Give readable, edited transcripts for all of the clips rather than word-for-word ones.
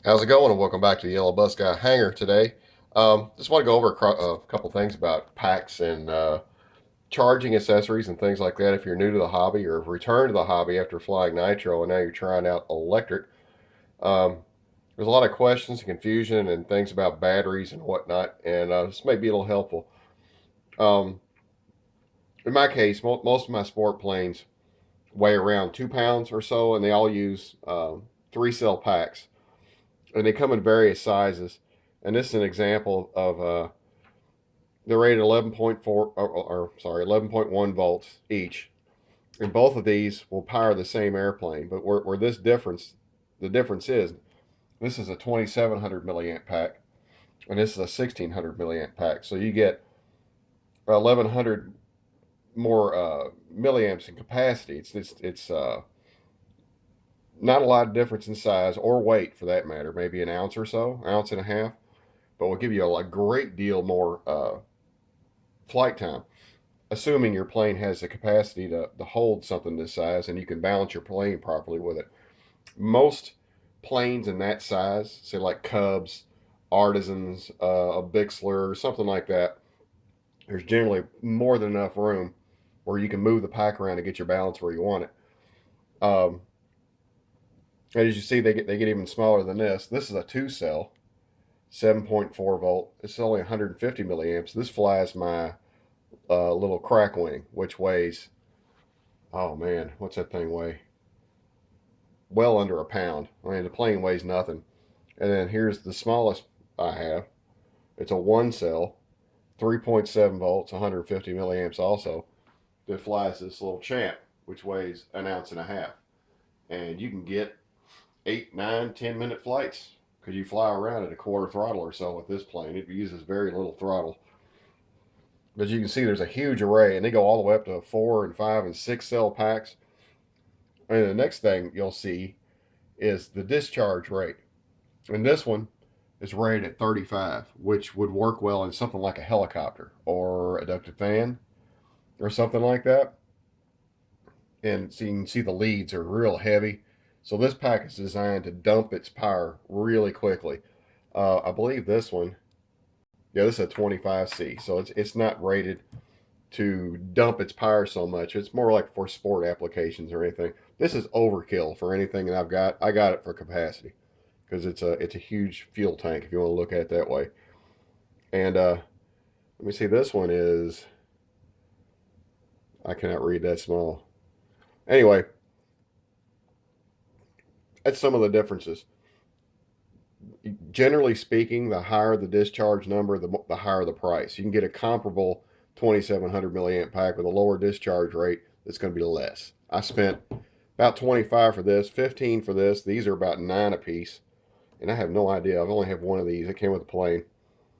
How's it going? And welcome back to the Yellow Bus Guy Hangar today. Just want to go over a couple things about packs and charging accessories and things like that. If you're new to the hobby or return to the hobby after flying nitro and now you're trying out electric, um, there's a lot of questions and confusion and things about batteries and whatnot. And this may be a little helpful. Um, in my case, most of my sport planes weigh around 2 pounds or so, and they all use 3 cell packs, and they come in various sizes. And this is an example of they're rated 11.4 or 11.1 volts each, and both of these will power the same airplane. But where the difference is, this is a 2700 milliamp pack, and this is a 1600 milliamp pack. So you get 1100 more milliamps in capacity. It's not a lot of difference in size or weight for that matter. Maybe an ounce or so, ounce and a half, but will give you a great deal more flight time, assuming your plane has the capacity to hold something this size and you can balance your plane properly with it. Most planes in that size, say like Cubs, Artisans, a Bixler, something like that, there's generally more than enough room where you can move the pack around and get your balance where you want it. Um, and as you see, they get even smaller than this. This is a 2 cell, 7.4 volt. It's only 150 milliamps. This flies my little crack wing, which weighs, oh man, what's that thing weigh? Well under a pound. I mean, the plane weighs nothing. And then here's the smallest I have. It's a 1 cell, 3.7 volts, 150 milliamps also, that flies this little champ, which weighs an ounce and a half. And you can get 8, 9, 10-minute flights because you fly around at a quarter throttle or so with this plane. It uses very little throttle. But you can see there's a huge array, and they go all the way up to 4 and 5 and 6 cell packs. And the next thing you'll see is the discharge rate. And this one is rated at 35, which would work well in something like a helicopter or a ducted fan or something like that. And so you can see the leads are real heavy. So this pack is designed to dump its power really quickly. I believe this one, yeah, this is a 25C. So it's not rated to dump its power so much. It's more like for sport applications or anything. This is overkill for anything that I've got. I got it for capacity because it's a huge fuel tank if you want to look at it that way. And let me see. This one is, I cannot read that small. Anyway, that's some of the differences. Generally speaking, the higher the discharge number, the higher the price. You can get a comparable 2700 milliamp pack with a lower discharge rate that's going to be less. I spent about 25 for this, 15 for this. These are about 9 a piece, and I have no idea. I've only have one of these. It came with the plane,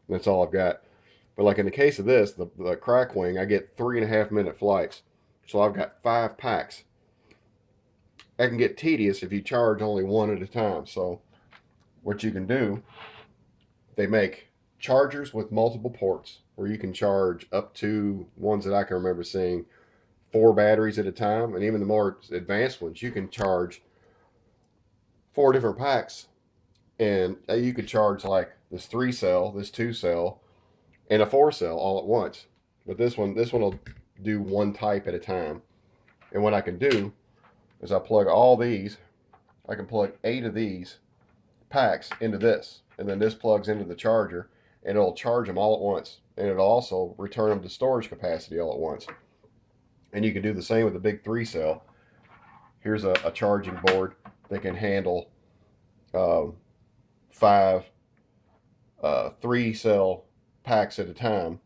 and that's all I've got. But like in the case of this, the crack wing, I get 3.5 minute flights, so I've got 5 packs. That can get tedious if you charge only one at a time. So what you can do, they make chargers with multiple ports where you can charge up to, ones that I can remember seeing, 4 batteries at a time, and even the more advanced ones, you can charge 4 different packs, and you could charge like this 3 cell, this 2 cell, and a 4 cell all at once. But this one will do one type at a time. And what I can do is I plug all these. I can plug 8 of these packs into this, and then this plugs into the charger, and it'll charge them all at once, and it'll also return them to storage capacity all at once. And you can do the same with the big 3 cell. Here's a charging board that can handle um, 5 3 cell packs at a time.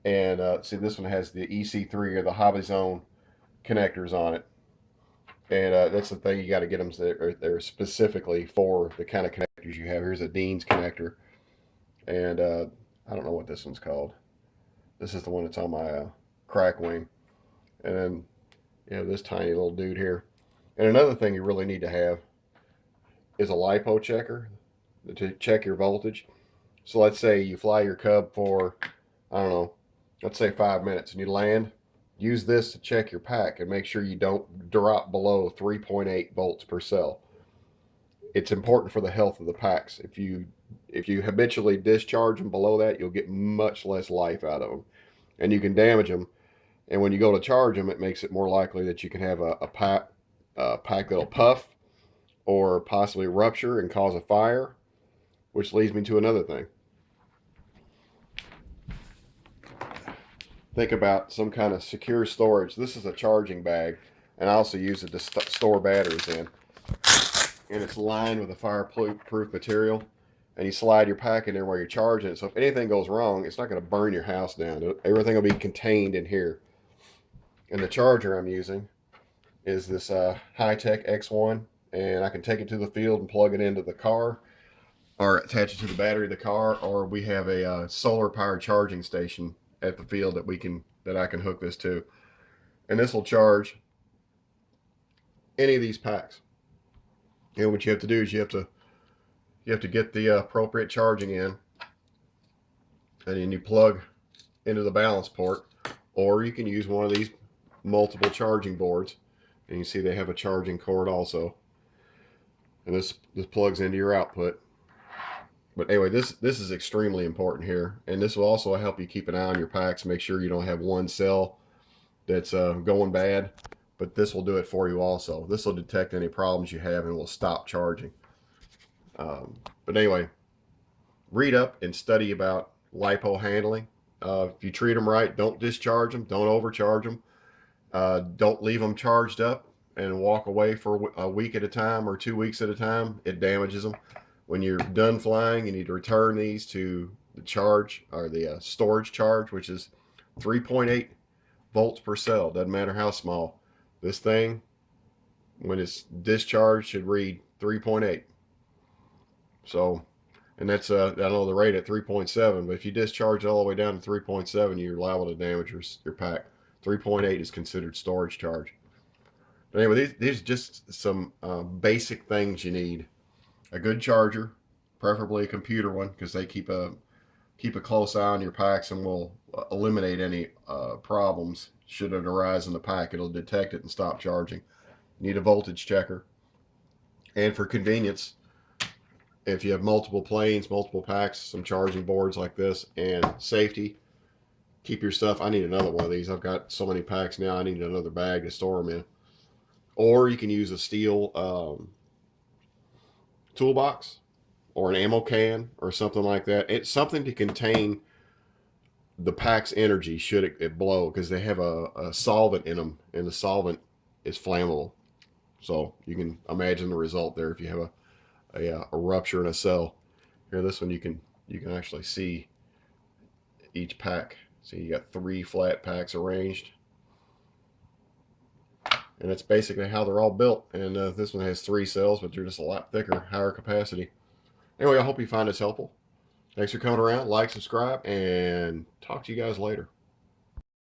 And see, this one has the EC3 or the Hobby Zone connectors on it. And that's the thing, you got to get them so they're specifically for the kind of connectors you have. Here's a Dean's connector, and I don't know what this one's called. This is the one that's on my crack wing, and then this tiny little dude here. And another thing you really need to have is a Lipo checker to check your voltage. So let's say you fly your Cub for, I don't know, let's say 5 minutes, and you land. Use this to check your pack and make sure you don't drop below 3.8 volts per cell. it's important for the health of the packs. If you habitually discharge them below that, you'll get much less life out of them, and you can damage them. And when you go to charge them, it makes it more likely that you can have a pack that'll puff or possibly rupture and cause a fire, which leads me to another thing. Think about some kind of secure storage. This is a charging bag, and I also use it to store batteries in. And it's lined with a fireproof material. And you slide your pack in there while you're charging it. So if anything goes wrong, it's not going to burn your house down. Everything will be contained in here. And the charger I'm using is this high-tech X1, and I can take it to the field and plug it into the car, or attach it to the battery of the car, or we have a solar-powered charging station at the field that I can hook this to, and this will charge any of these packs. And what you have to do is you have to get the appropriate charging in, and then you plug into the balance port, or you can use one of these multiple charging boards, and you see they have a charging cord also, and this plugs into your output. But anyway, this is extremely important here, and this will also help you keep an eye on your packs, make sure you don't have one cell that's going bad, but this will do it for you also. This will detect any problems you have and will stop charging. But anyway, read up and study about lipo handling. If you treat them right, don't discharge them, don't overcharge them. Don't leave them charged up and walk away for a week at a time or 2 weeks at a time. It damages them. When you're done flying, you need to return these to the charge, or the storage charge, which is 3.8 volts per cell. Doesn't matter how small. This thing, when it's discharged, should read 3.8. So, and that's I know the rate at 3.7, but if you discharge it all the way down to 3.7, you're liable to damage your pack. 3.8 is considered storage charge. But anyway, these are just some basic things you need. A good charger, preferably a computer one, because they keep a close eye on your packs and will eliminate any problems should it arise in the pack. It'll detect it and stop charging. You need a voltage checker. And for convenience, if you have multiple planes, multiple packs, some charging boards like this, and safety, keep your stuff. I need another one of these. I've got so many packs now, I need another bag to store them in. Or you can use a steel toolbox or an ammo can or something like that. It's something to contain the pack's energy should it blow, because they have a solvent in them, and the solvent is flammable. So you can imagine the result there if you have a rupture in a cell. Here, this one you can actually see each pack. So you got 3 flat packs arranged, and that's basically how they're all built. And this one has 3 cells, but they're just a lot thicker, higher capacity. Anyway, I hope you find this helpful. Thanks for coming around. Like, subscribe, and talk to you guys later.